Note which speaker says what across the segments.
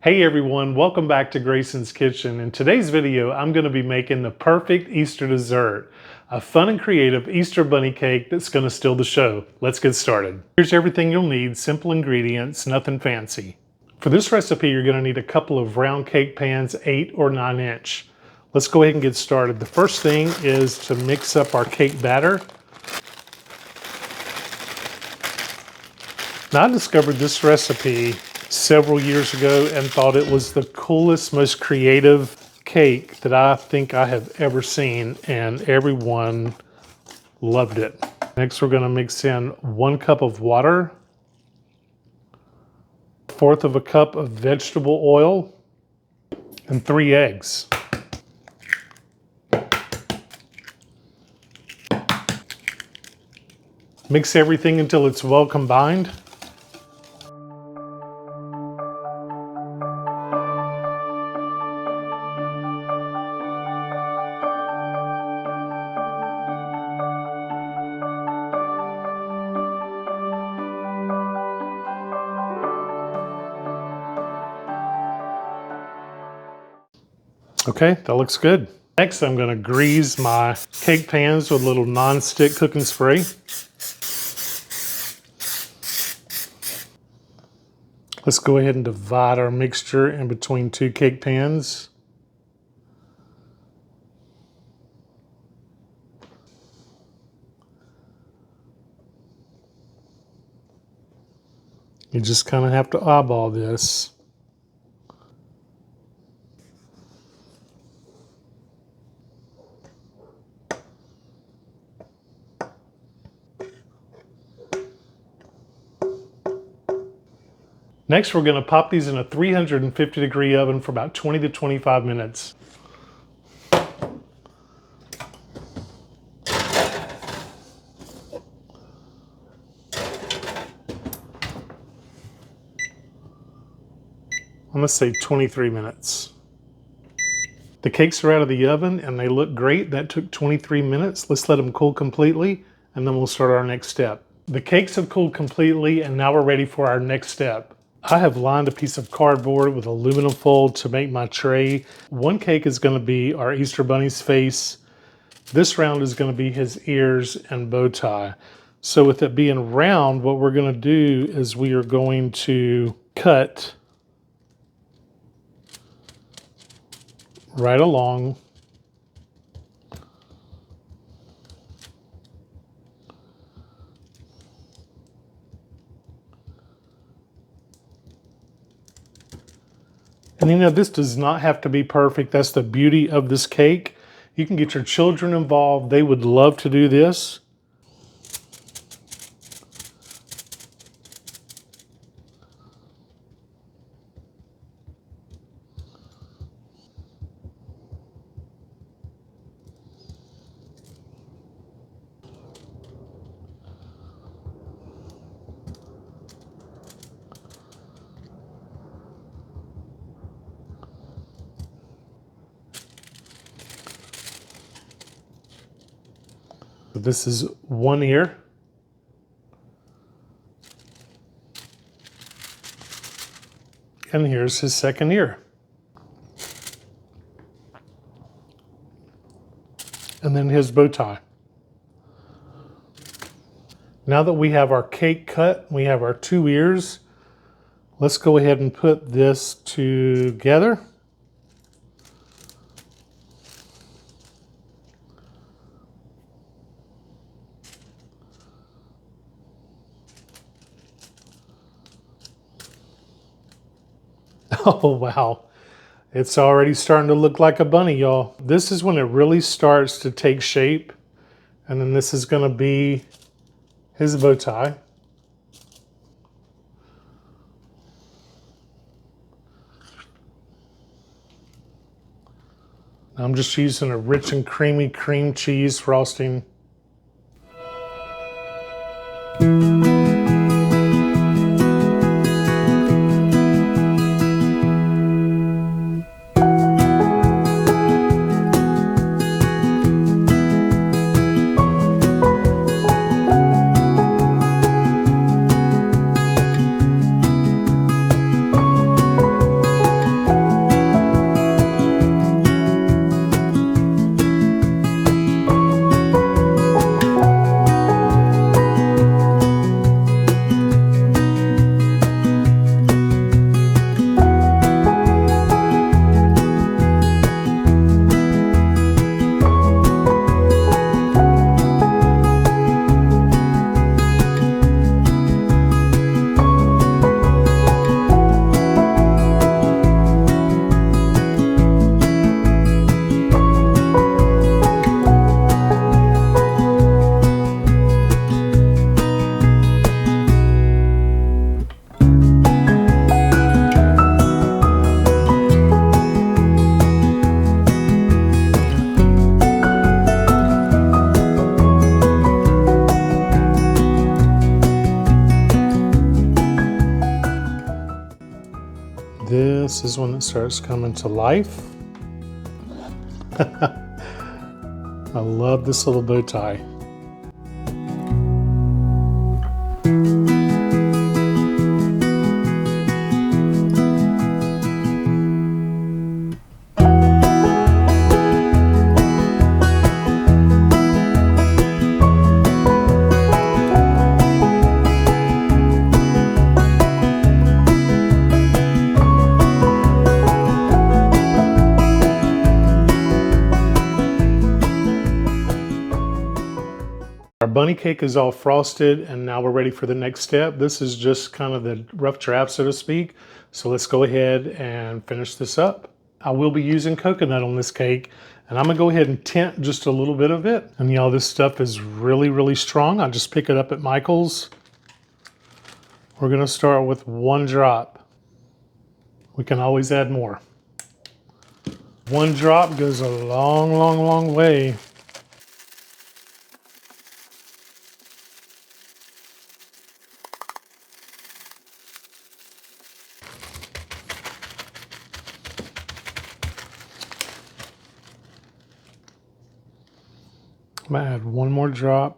Speaker 1: Hey everyone, welcome back to Grayson's Kitchen. In today's video, I'm going to be making the perfect Easter dessert, a fun and creative Easter bunny cake that's going to steal the show. Let's get started. Here's everything you'll need, simple ingredients, nothing fancy. For this recipe, you're going to need a couple of round cake pans, 8 or 9 inch. Let's go ahead and get started. The first thing is to mix up our cake batter. Now, I discovered this recipe several years ago and thought it was the coolest, most creative cake that I think I have ever seen, and everyone loved it. Next, we're going to mix in 1 cup of water, 1/4 of a cup of vegetable oil, and 3 eggs. Mix everything until it's well combined. Okay, that looks good. Next, I'm going to grease my cake pans with a little non-stick cooking spray. Let's go ahead and divide our mixture in between 2 cake pans. You just kind of have to eyeball this. Next, we're going to pop these in a 350-degree oven for about 20 to 25 minutes. I'm going to say 23 minutes. The cakes are out of the oven and they look great. That took 23 minutes. Let's let them cool completely and then we'll start our next step. The cakes have cooled completely and now we're ready for our next step. I have lined a piece of cardboard with aluminum foil to make my tray. 1 cake is going to be our Easter Bunny's face. This round is going to be his ears and bow tie. So with it being round, what we're going to do is we are going to cut right along . And you know, this does not have to be perfect. That's the beauty of this cake. You can get your children involved. They would love to do this. This is 1 ear. And here's his 2nd ear. And then his bow tie. Now that we have our cake cut, we have our 2 ears, let's go ahead and put this together. Oh, wow. It's already starting to look like a bunny, y'all. This is when it really starts to take shape. And then this is going to be his bow tie. I'm just using a rich and creamy cream cheese frosting. This is when it starts coming to life. I love this little bow tie. Our bunny cake is all frosted, and now we're ready for the next step. This is just kind of the rough draft, so to speak. So let's go ahead and finish this up. I will be using coconut on this cake, and I'm gonna go ahead and tint just a little bit of it. And y'all, this stuff is really, really strong. I just pick it up at Michael's. We're gonna start with 1 drop. We can always add more. 1 drop goes a long, long, long way. I'm gonna add 1 more drop.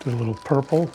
Speaker 1: Do a little purple.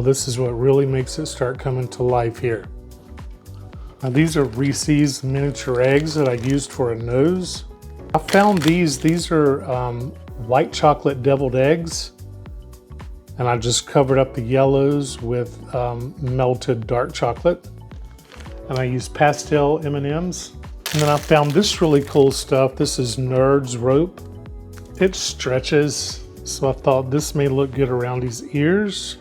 Speaker 1: this is what really makes it start coming to life here. Now these are Reese's miniature eggs that I used for a nose. I found these are white chocolate deviled eggs, and I just covered up the yellows with melted dark chocolate. And I used pastel M&Ms. And then I found this really cool stuff. This is Nerd's rope. It stretches, so I thought this may look good around his ears.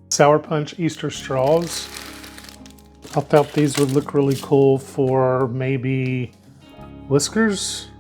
Speaker 1: Sour Punch Easter straws. I thought these would look really cool for maybe whiskers.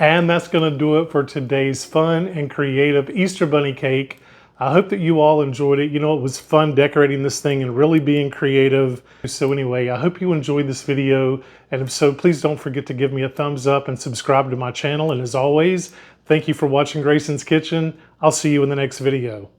Speaker 1: And that's going to do it for today's fun and creative Easter Bunny cake. I hope that you all enjoyed it. You know, it was fun decorating this thing and really being creative. So anyway, I hope you enjoyed this video. And if so, please don't forget to give me a thumbs up and subscribe to my channel. And as always, thank you for watching Grayson's Kitchen. I'll see you in the next video.